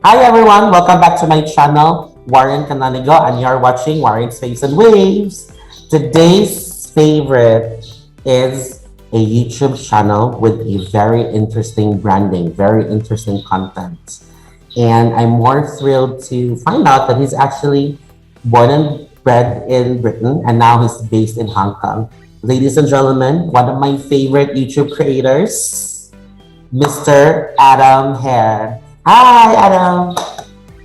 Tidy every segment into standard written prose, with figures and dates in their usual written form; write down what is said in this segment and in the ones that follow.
Hi everyone, welcome back to my channel, Warren Canonigo, and you're watching Warren's Face and Waves. Today's favorite is a YouTube channel with a very interesting branding, very interesting content. And I'm more thrilled to find out that he's actually born and bred in Britain and now he's based in Hong Kong. Ladies and gentlemen, one of my favorite YouTube creators, Mr. Adam Hare. Hi, Adam.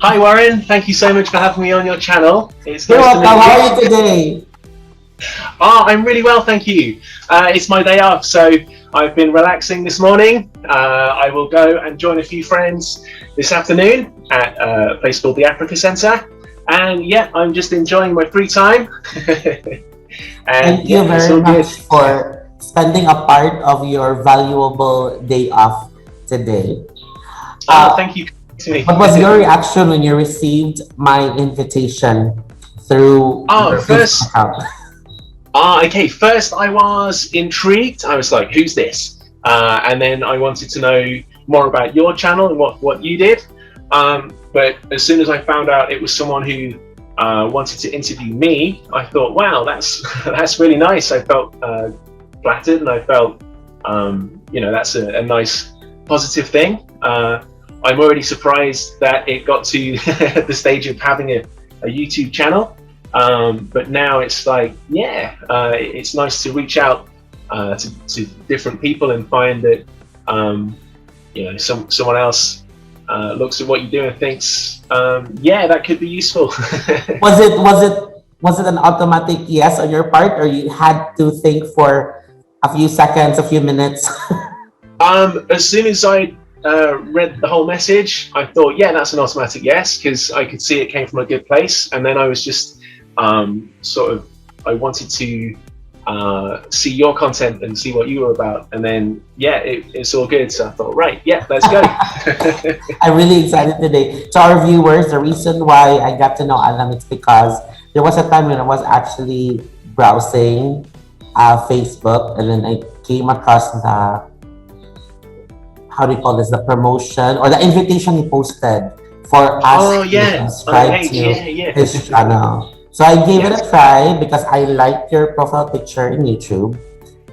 Hi Warren, thank you so much for having me on your channel. It's You're nice to welcome. meet you. How are you today? I'm really well, thank you. It's my day off, so I've been relaxing this morning. I will go and join a few friends this afternoon at a place called the Africa Centre. And yeah, I'm just enjoying my free time. Thank you very much for spending a part of your valuable day off today. Thank you to me. What was your reaction when you received my invitation through your Facebook account? Okay, first I was intrigued. I was like, who's this? And then I wanted to know more about your channel and what you did. But as soon as I found out it was someone who wanted to interview me, I thought, wow, that's really nice. I felt flattered, and I felt, that's a nice positive thing. I'm already surprised that it got to the stage of having a YouTube channel. But now it's like, it's nice to reach out to different people and find that, someone else looks at what you do and thinks, that could be useful. Was it an automatic yes on your part, or you had to think for a few seconds, a few minutes? As soon as I read the whole message, I thought, yeah, that's an automatic yes, because I could see it came from a good place. And then I was just I wanted to see your content and see what you were about. And then, it's all good. So I thought, right, let's go. I'm really excited today. To our viewers, the reason why I got to know Adam is because there was a time when I was actually browsing Facebook, and then I came across the promotion or the invitation he posted for us to subscribe to his channel. So I gave it a try because I liked your profile picture in YouTube.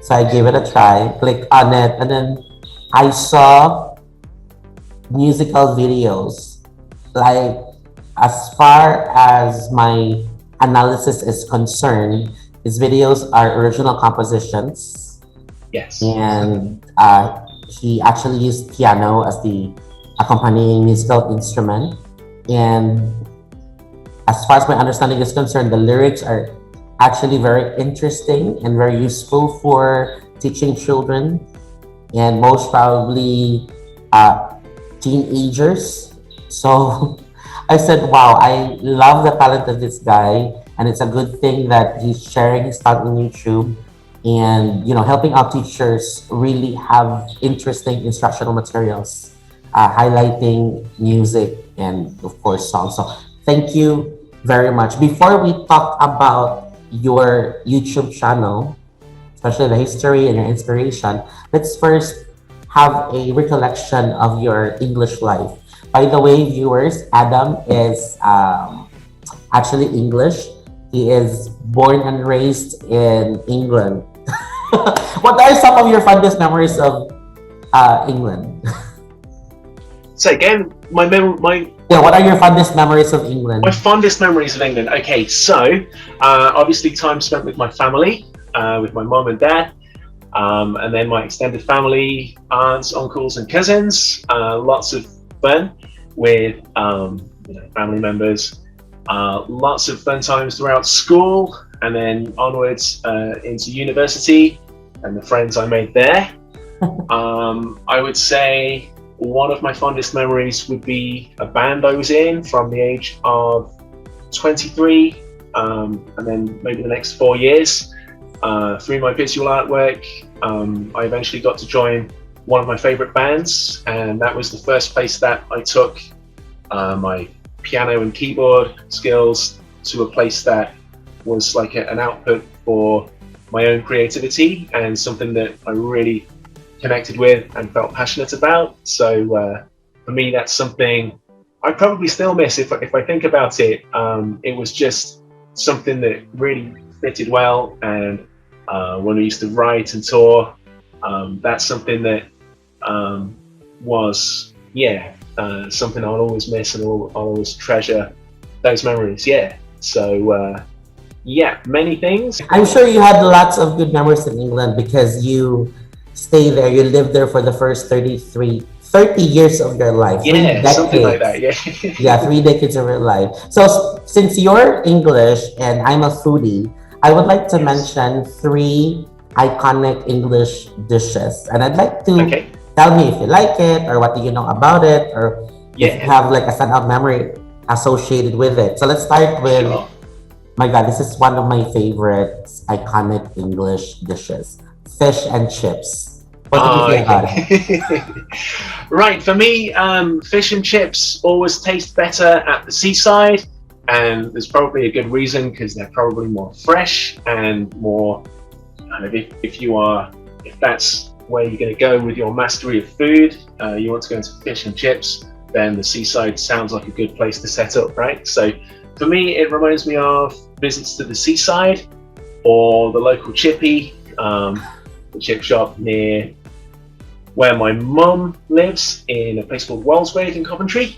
So I gave it a try, clicked on it, and then I saw musical videos. Like, as far as my analysis is concerned, his videos are original compositions. Yes. And he actually used piano as the accompanying musical instrument. And as far as my understanding is concerned, the lyrics are actually very interesting and very useful for teaching children, and most probably teenagers. So I said, wow, I love the talent of this guy, and it's a good thing that he's sharing his talent on YouTube and helping out teachers really have interesting instructional materials, highlighting music and of course songs. So thank you very much. Before we talk about your YouTube channel, especially the history and your inspiration, let's first have a recollection of your English life. By the way, viewers, Adam is actually English. He is born and raised in England. What are some of your fondest memories of England? So again, what are your fondest memories of England? My fondest memories of England. Okay, so obviously time spent with my family, with my mom and dad, and then my extended family, aunts, uncles, and cousins. Lots of fun with family members. Lots of fun times throughout school, and then onwards into university and the friends I made there. I would say one of my fondest memories would be a band I was in from the age of 23, and then maybe the next 4 years. Through my visual artwork, I eventually got to join one of my favorite bands, and that was the first place that I took my piano and keyboard skills to a place that was like an output for my own creativity and something that I really connected with and felt passionate about. So for me, that's something I probably still miss, if I think about it. It was just something that really fitted well, and when we used to write and tour, that's something that was something I'll always miss, and I'll always treasure those memories. Yeah. So many things. I'm sure you had lots of good memories in England because you stay there, you lived there for the first 30 years of your life. Yeah, 3 something like decades. that. Yeah. Yeah, 3 decades of your life. So since you're English and I'm a foodie, I would like to Yes. mention 3 iconic English dishes. And I'd like to Okay. tell me if you like it or what do you know about it or if you Yeah. have like a standout memory associated with it. So let's start with, Sure. my God, this is one of my favorite iconic English dishes. Fish and chips. What do you Oh, feel about it? okay. Right. For me, fish and chips always taste better at the seaside, and there's probably a good reason, because they're probably more fresh and more. Kind of, if that's where you're going to go with your mastery of food, you want to go into fish and chips, then the seaside sounds like a good place to set up, right? So, for me, it reminds me of visits to the seaside or the local chippy, the chip shop near where my mum lives, in a place called Wellsgrave in Coventry.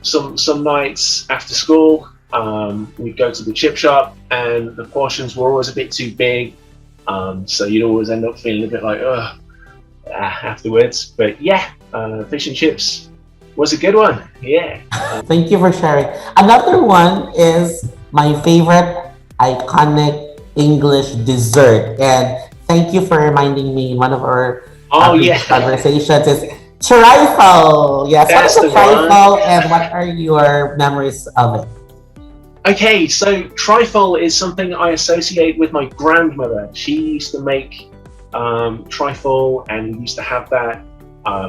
Some nights after school, we'd go to the chip shop, and the portions were always a bit too big. So you'd always end up feeling a bit like, afterwards. But fish and chips was a good one. Yeah. Thank you for sharing. Another one is my favorite iconic English dessert. And thank you for reminding me in one of our Oh, previous yeah. conversations is trifle. Yes, what is That's a the one. trifle and what are your memories of it? Okay, so trifle is something I associate with my grandmother. She used to make trifle, and we used to have that.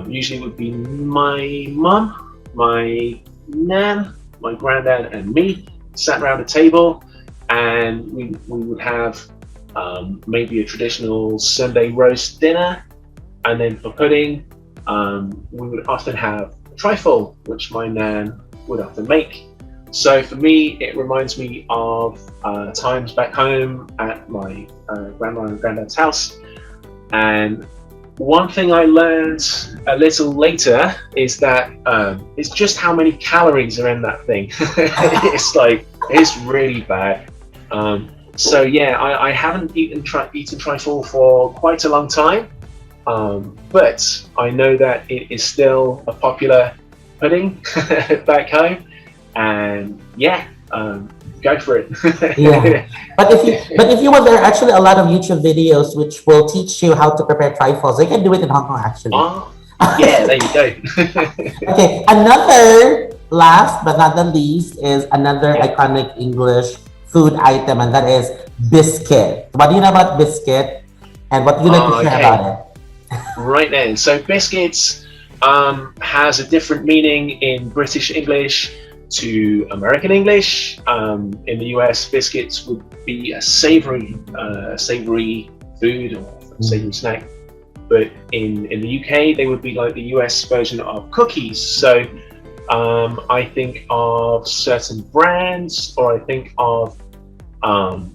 Usually it would be my mum, my nan, my granddad, and me sat around a table, and we would have maybe a traditional Sunday roast dinner, and then for pudding, we would often have trifle, which my nan would often make. So for me, it reminds me of times back home at my grandma and granddad's house. And one thing I learned a little later is that it's just how many calories are in that thing. It's really bad. I haven't eaten trifle for quite a long time. But I know that it is still a popular pudding back home. And go for it. Yeah. But if you want, there are actually a lot of YouTube videos which will teach you how to prepare trifles. You can do it in Hong Kong actually. Oh, yeah, there you go. Okay, another last but not the least is another iconic English food item, and that is biscuit. What do you know about biscuit, and what would you like to share about it? Right then, so biscuits has a different meaning in British English to American English. In the US, biscuits would be a savory food or savory snack. But in the UK, they would be like the US version of cookies. So I think of certain brands, or I think of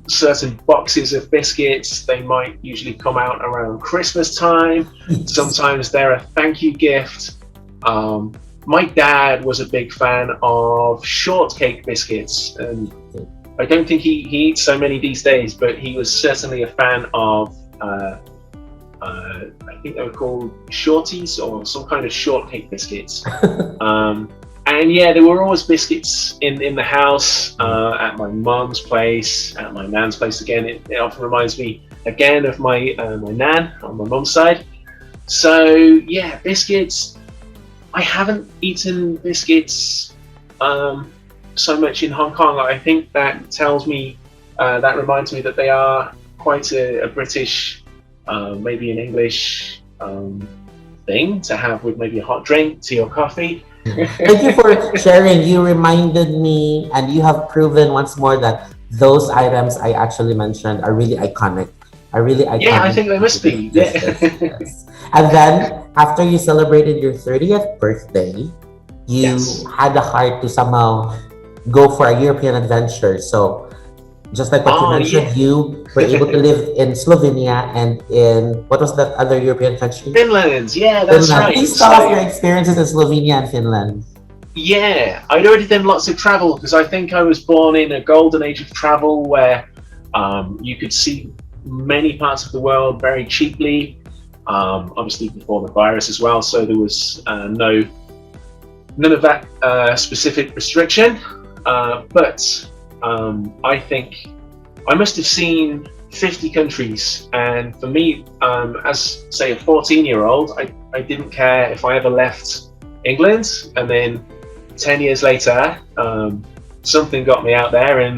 certain boxes of biscuits. They might usually come out around Christmas time. Sometimes they're a thank you gift. My dad was a big fan of shortcake biscuits, and I don't think he eats so many these days, but he was certainly a fan of I think they were called shorties, or some kind of shortcake biscuits. And there were always biscuits in the house, at my mum's place, at my nan's place. Again, it often reminds me again of my nan on my mum's side. So biscuits. I haven't eaten biscuits so much in Hong Kong. I think that tells me, that reminds me that they are quite a British, maybe an English thing to have with maybe a hot drink, tea or coffee. Thank you for sharing. You reminded me, and you have proven once more that those items I actually mentioned are really iconic. Yeah, I think they must be. Yeah. Yes. And then after you celebrated your 30th birthday, you Yes. had the heart to somehow go for a European adventure. So just like what you Oh yeah. mentioned, you were able to live in Slovenia and in what was that other European country? Finland. Yeah, that's Finland. right. Please tell us So your experiences in Slovenia and Finland. yeah, I'd already done lots of travel because I think I was born in a golden age of travel where you could see many parts of the world very cheaply. Obviously before the virus as well, so there was none of that specific restriction. But I think I must have seen 50 countries, and for me, as say a 14-year-old, I didn't care if I ever left England, and then 10 years later, something got me out there, and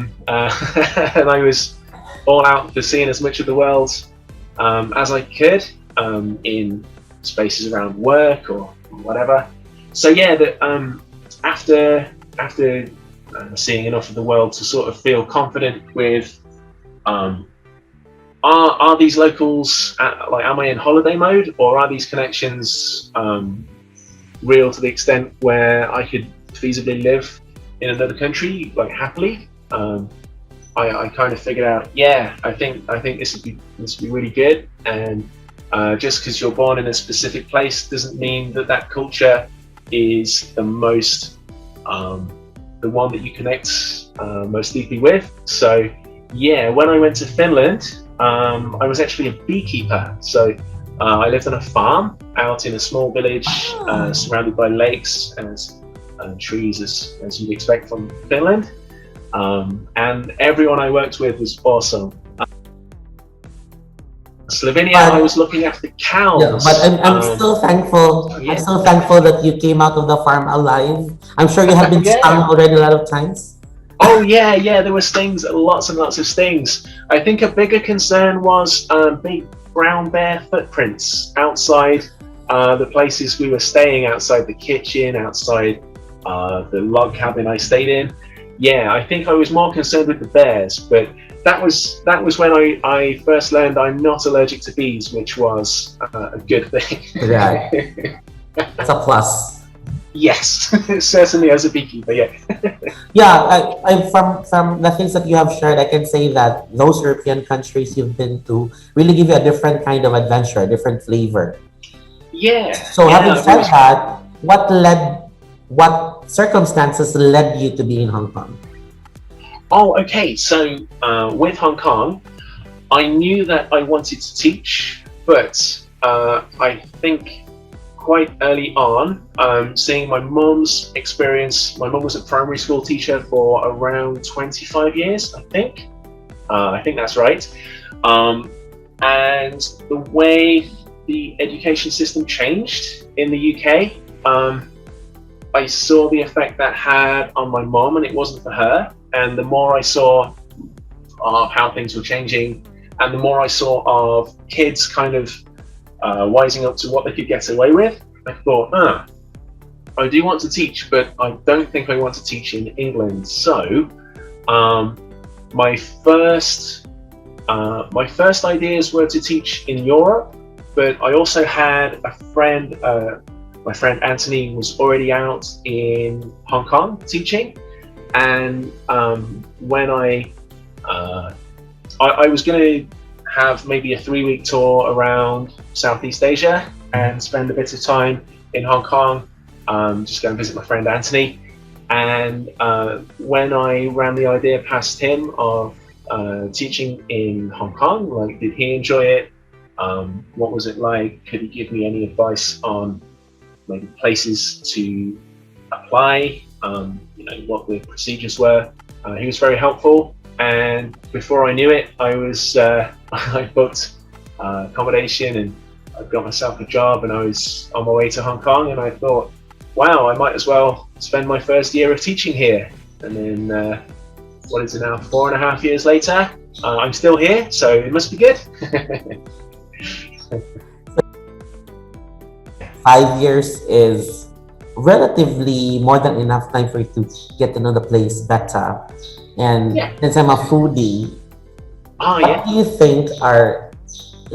and I was all out for seeing as much of the world as I could in spaces around work or whatever. So yeah, after seeing enough of the world to sort of feel confident with um, are these locals like am I in holiday mode, or are these connections real to the extent where I could feasibly live in another country like happily? I kind of figured out, yeah, I think this would be really good, and just because you're born in a specific place doesn't mean that that culture is the one that you connect most deeply with. So yeah, when I went to Finland, I was actually a beekeeper. So I lived on a farm out in a small village surrounded by lakes and trees, as you'd expect from Finland. And everyone I worked with was awesome. Slovenia, I But was looking after yeah, but cows. I'm still thankful. I'm Yeah, still thankful that you came out of the farm alive. I'm sure you have been stung yeah. already a lot of times. Oh yeah, yeah. There were stings, lots and lots of stings. I think a bigger concern was big brown bear footprints outside the places we were staying, outside the kitchen, outside the log cabin I stayed in. Yeah, I think I was more concerned with the bears, but that was when I first learned I'm not allergic to bees, which was a good Right. thing. That's a plus. Yes, certainly as a beekeeper. Yeah. Yeah, from the things that you have shared, I can say that those European countries you've been to really give you a different kind of adventure, a different flavor. Yeah, So having yeah. It said was. that, what circumstances led you to be in Hong Kong? Oh, okay. So with Hong Kong, I knew that I wanted to teach, but I think quite early on, seeing my mum's experience, my mum was a primary school teacher for around 25 years, I think. I think that's right. Um, and the way the education system changed in the UK, I saw the effect that had on my mom, and it wasn't for her. And the more I saw of how things were changing, and the more I saw of kids kind of wising up to what they could get away with, I thought, I do want to teach, but I don't think I want to teach in England. So um, my first ideas were to teach in Europe, but I also had a friend. My friend Anthony was already out in Hong Kong teaching, and when I was going to have maybe a 3-week tour around Southeast Asia and spend a bit of time in Hong Kong, just go and visit my friend Anthony. And when I ran the idea past him of teaching in Hong Kong, like, did he enjoy it? What was it like? Could he give me any advice on maybe places to apply? What the procedures were. He was very helpful, and before I knew it, I was I booked accommodation, and I got myself a job, and I was on my way to Hong Kong, and I thought, wow, I might as well spend my first year of teaching here. And then what is it now, 4.5 years later, I'm still here, so it must be good. 5 years is relatively more than enough time for you to get to know the place better. And Yeah. since I'm a foodie, Oh what yeah. do you think are,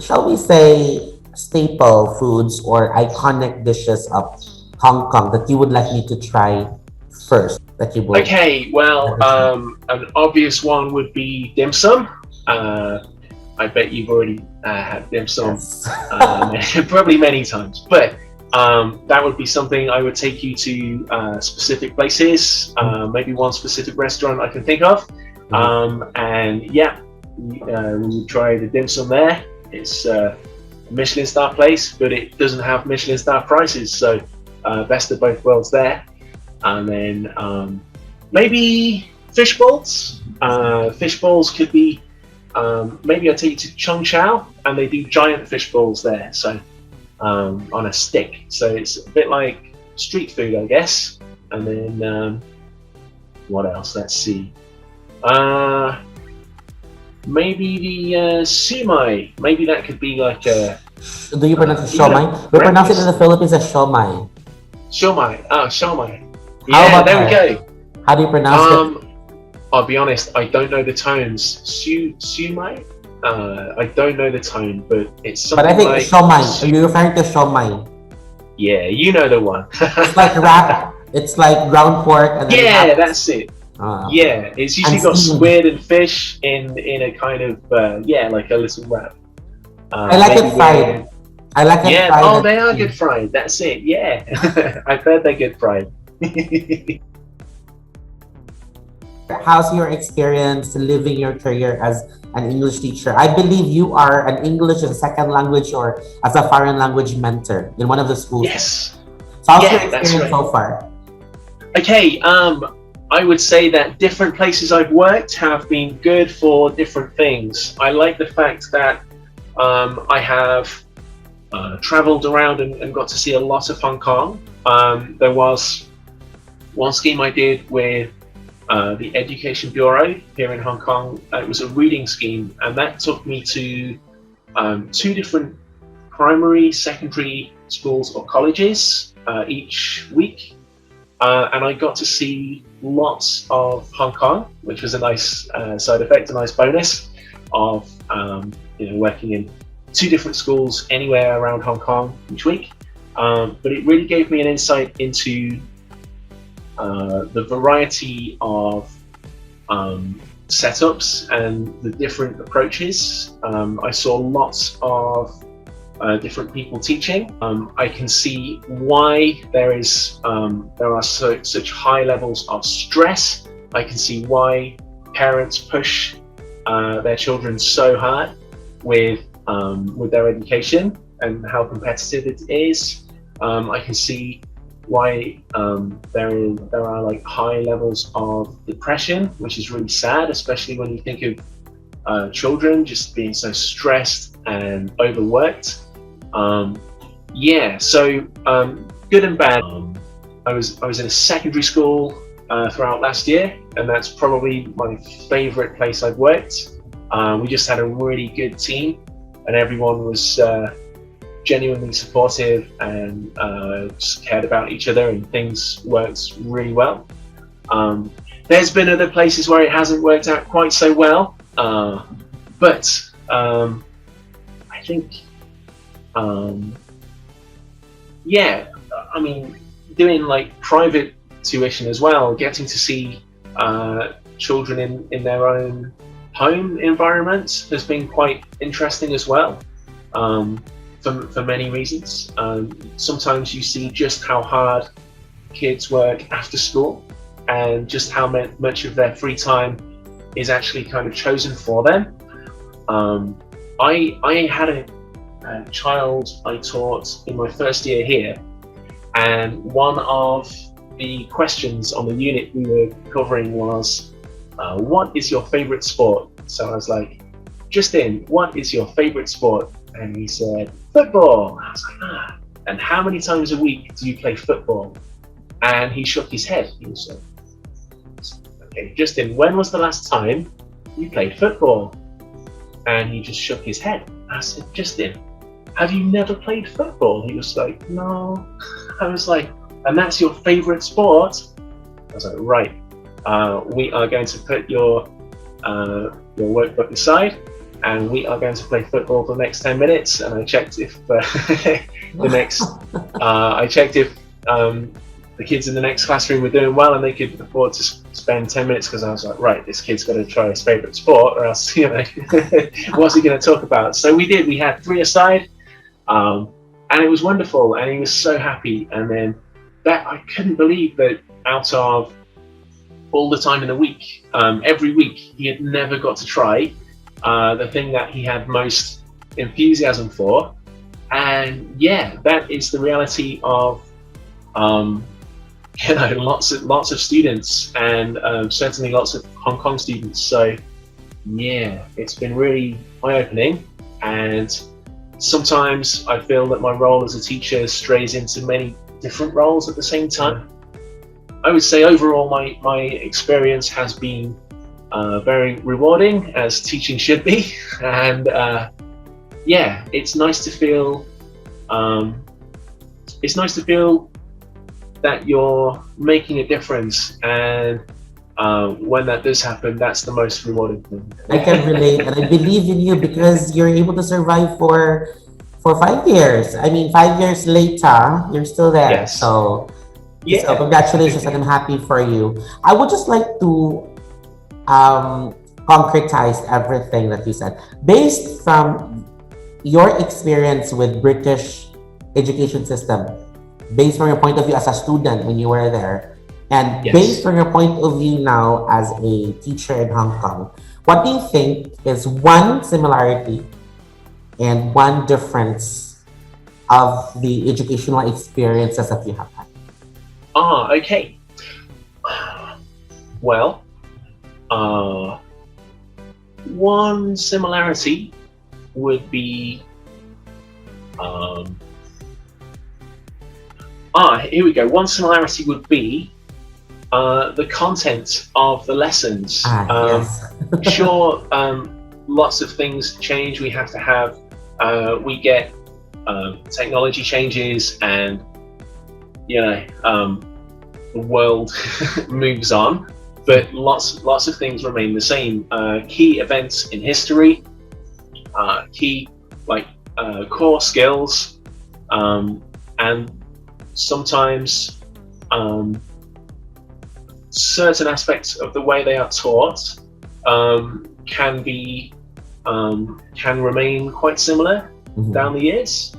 shall we say, staple foods or iconic dishes of Hong Kong that you would like me to try first? That you would. Okay, well, an obvious one would be dim sum. I bet you've already had dim sum, Yes. probably many times. But that would be something I would take you to specific places, maybe one specific restaurant I can think of. And yeah, we would try the dim sum there. It's a Michelin star place, but it doesn't have Michelin star prices. So best of both worlds there. And then maybe fish balls. Fish balls could be, maybe I take you to Chung Chao, and they do giant fish balls there. So on a stick. So it's a bit like street food, I guess. And then what else? Let's see. Maybe the sumai. Maybe that could be like a. Do you pronounce it shomai? We pronounce it in the Philippines as shomai. Shomai. Ah, shomai. How Yeah, about there we that? go. How do you pronounce it? I'll be honest, I don't know the tones. Sumai? I don't know the tone, but it's something But I think like shomai. Are you referring to shomai? Yeah, you know the one. It's like wrap. It's like ground pork and then Yeah, wrapped. that's it. Okay. Yeah, it's usually got steamed. squid and fish in a kind of yeah, like a little wrap. I like maybe it fried. I like it Yeah, fried. oh, and they are steamed. good fried. That's it. Yeah, I've heard they're good fried. How's your experience living your career as an English teacher? I believe you are an English as a second language or as a foreign language mentor in one of the schools. Yes. So how's Yeah, your that's experience right. so far? Okay, I would say that different places I've worked have been good for different things. I like the fact that I have traveled around and got to see a lot of Hong Kong. There was one scheme I did with the Education Bureau here in Hong Kong. It was a reading scheme, and that took me to 2 different primary, secondary schools or colleges each week. And I got to see lots of Hong Kong, which was a nice side effect, a nice bonus of working in 2 different schools anywhere around Hong Kong each week. But it really gave me an insight into the variety of setups and the different approaches. I saw lots of different people teaching. I can see why there are such high levels of stress. I can see why parents push their children so hard with their education and how competitive it is. I can see why there are like high levels of depression, which is really sad, especially when you think of children just being so stressed and overworked. So good and bad. I was in a secondary school throughout last year, and that's probably my favorite place I've worked. We just had a really good team, and everyone was genuinely supportive and just cared about each other, and things worked really well. There's been other places where it hasn't worked out quite so well, but I think doing like private tuition as well, getting to see children in their own home environment has been quite interesting as well, for many reasons. Sometimes you see just how hard kids work after school and just how much of their free time is actually kind of chosen for them. I had a child I taught in my first year here, and one of the questions on the unit we were covering was, what is your favorite sport? So I was like, Justin, what is your favorite sport? And he said, football. I was like, and how many times a week do you play football? And he shook his head. He was like, okay, Justin, when was the last time you played football? And he just shook his head. I said, Justin, have you never played football? He was like, no. I was like, and that's your favorite sport? I was like, right. We are going to put your workbook aside, and we are going to play football for the next 10 minutes. And I checked if I checked if the kids in the next classroom were doing well and they could afford to spend 10 minutes, because I was like, right, this kid's got to try his favorite sport or else, what's he going to talk about? So we had 3 aside, and it was wonderful, and he was so happy. And then that, I couldn't believe that out of all the time in the week, every week, he had never got to try the thing that he had most enthusiasm for. And yeah, that is the reality of lots of students, and certainly lots of Hong Kong students. So yeah, it's been really eye-opening, and sometimes I feel that my role as a teacher strays into many different roles at the same time. I would say overall my experience has been very rewarding, as teaching should be, and yeah, it's nice to feel that you're making a difference, and when that does happen, that's the most rewarding thing. I can relate, and I believe in you because you're able to survive for 5 years. I mean, 5 years later, you're still there. Yes. So Yeah. congratulations, and I'm happy for you. I would just like to concretize everything that you said based from your experience with British education system, based from your point of view as a student when you were there, and Yes. based from your point of view now as a teacher in Hong Kong. What do you think is one similarity and one difference of the educational experiences that you have had? Okay. Well, one similarity would be, here we go. One similarity would be the content of the lessons. Yes. Sure, lots of things change. We have to have, we get technology changes, and the world moves on, but lots of things remain the same. Key events in history, key core skills, and sometimes certain aspects of the way they are taught can remain quite similar down the years.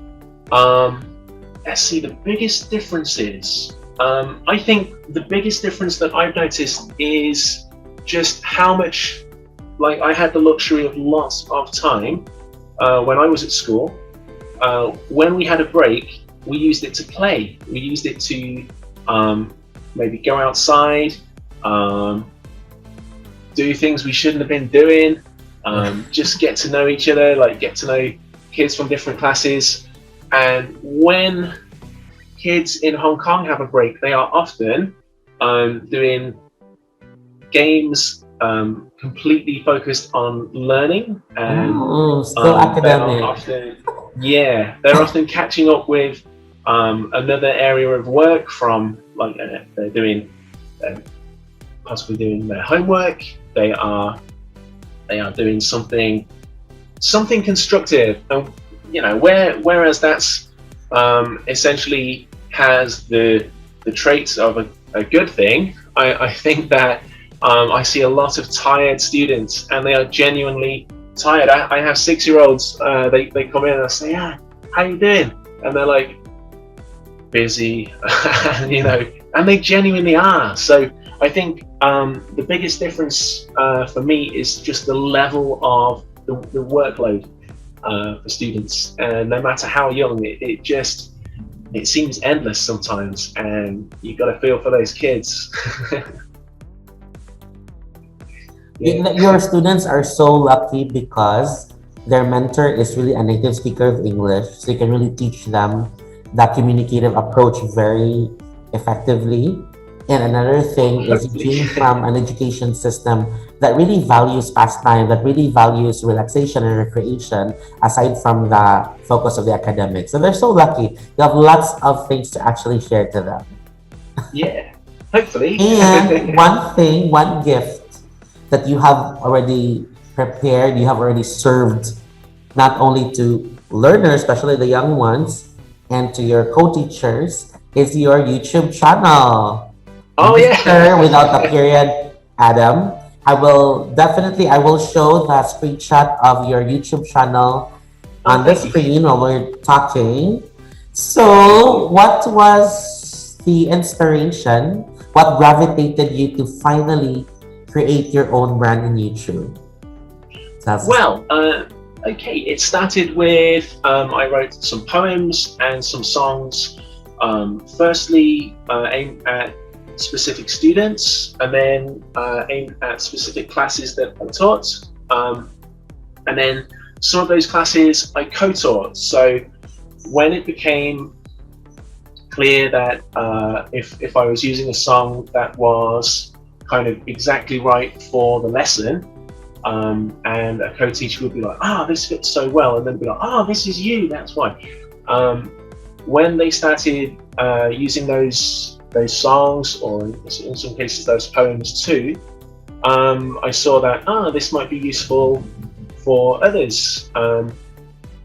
Let's see, the biggest differences. I think the biggest difference that I've noticed is just how much, I had the luxury of lots of time when I was at school. When we had a break, we used it to play. We used it to maybe go outside, do things we shouldn't have been doing, just get to know each other, get to know kids from different classes. And when kids in Hong Kong have a break, they are often doing games completely focused on learning, and still academic. They're often catching up with another area of work from, they're doing possibly doing their homework. They are doing something constructive, and whereas that's essentially has the traits of a good thing. I think that I see a lot of tired students, and they are genuinely tired. I have 6-year-olds. They come in and I say, "Yeah, how you doing?" And they're like, "Busy," and they genuinely are. So I think the biggest difference for me is just the level of the workload for students, and no matter how young, it seems endless sometimes, and you got to feel for those kids. Your students are so lucky because their mentor is really a native speaker of English, so you can really teach them that communicative approach very effectively. And another thing is you came from an education system that really values pastime, that really values relaxation and recreation, aside from the focus of the academics. So they're so lucky. You have lots of things to actually share to them. Yeah, hopefully. And one gift that you have already prepared, you have already served not only to learners, especially the young ones, and to your co-teachers, is your YouTube channel, Oh Mr. yeah. without a period, Adam. I will show the screenshot of your YouTube channel Oh, on the thank you. screen while we're talking. So, what was the inspiration? What gravitated you to finally create your own brand in YouTube? That's Well, okay, it started with I wrote some poems and some songs. Firstly, aimed at specific students, and then aimed at specific classes that I taught. And then some of those classes I co-taught. So when it became clear that if I was using a song that was kind of exactly right for the lesson, and a co-teacher would be like, this fits so well, and then be like, this is you, that's why. When they started using those songs, or in some cases those poems too, I saw that this might be useful for others.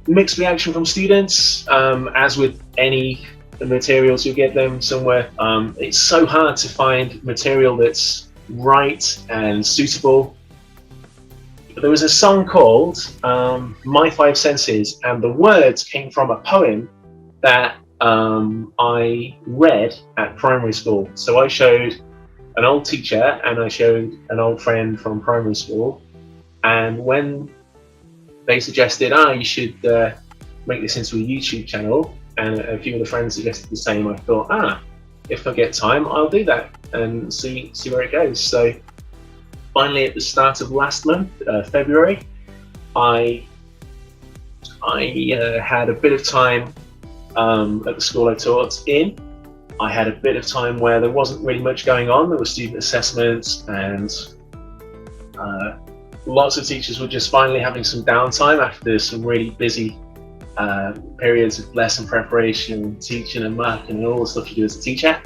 Mixed reaction from students, as with any materials, you get them somewhere. It's so hard to find material that's right and suitable. There was a song called My Five Senses, and the words came from a poem that I read at primary school. So I showed an old teacher and I showed an old friend from primary school, and when they suggested, you should make this into a YouTube channel, and a few of the friends suggested the same, I thought, if I get time, I'll do that and see where it goes. So finally, at the start of last month, February, I had a bit of time at the school I taught in. I had a bit of time where there wasn't really much going on. There were student assessments, and lots of teachers were just finally having some downtime after some really busy periods of lesson preparation, teaching and marking and all the stuff you do as a teacher.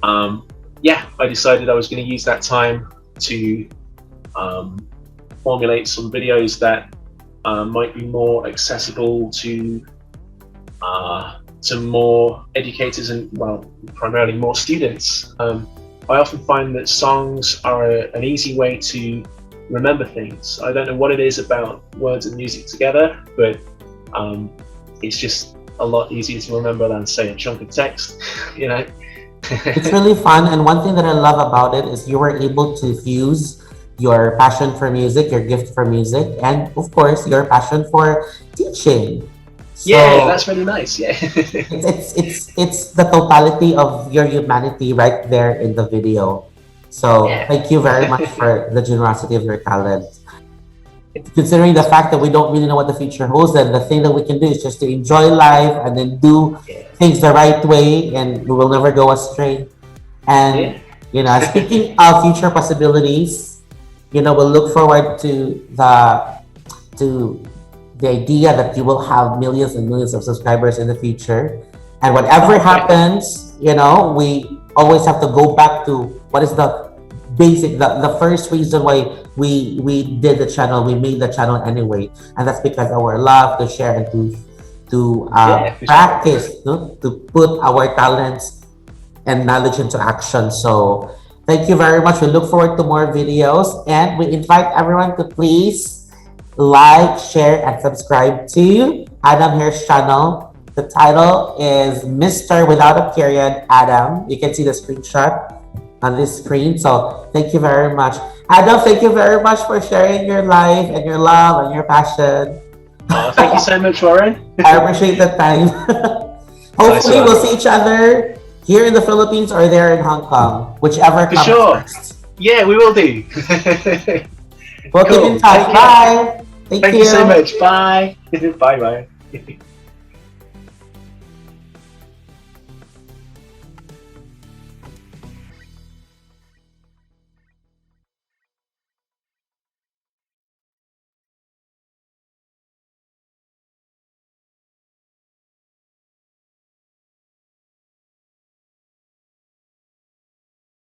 I decided I was going to use that time to formulate some videos that might be more accessible to more educators and, well, primarily more students. I often find that songs are an easy way to remember things. I don't know what it is about words and music together, but it's just a lot easier to remember than, say, a chunk of text, you know. It's really fun, and one thing that I love about it is you were able to fuse your passion for music, your gift for music, and of course your passion for teaching. So Yeah, that's really nice. Yeah. it's the totality of your humanity right there in the video. So Yeah. thank you very much for the generosity of your talent. Considering the fact that we don't really know what the future holds, and the thing that we can do is just to enjoy life and then do Yeah. things the right way, and we will never go astray. And speaking of future possibilities, we'll look forward to the idea that you will have millions and millions of subscribers in the future. And whatever happens, we always have to go back to what is the basic, the first reason why we did the channel, we made the channel anyway, and that's because our love to share and to practice, to put our talents and knowledge into action. So thank you very much. We look forward to more videos, and we invite everyone to please like, share, and subscribe to Adam Hare's channel. The title is Mr. Without a Period, Adam. You can see the screenshot on this screen. So thank you very much. Adam, thank you very much for sharing your life and your love and your passion. Thank you so much, Warren. I appreciate the time. Hopefully we'll see each other here in the Philippines or there in Hong Kong, whichever comes first. Yeah, we will do. We'll keep in touch. Bye. Thank you so much. Bye. Bye-bye.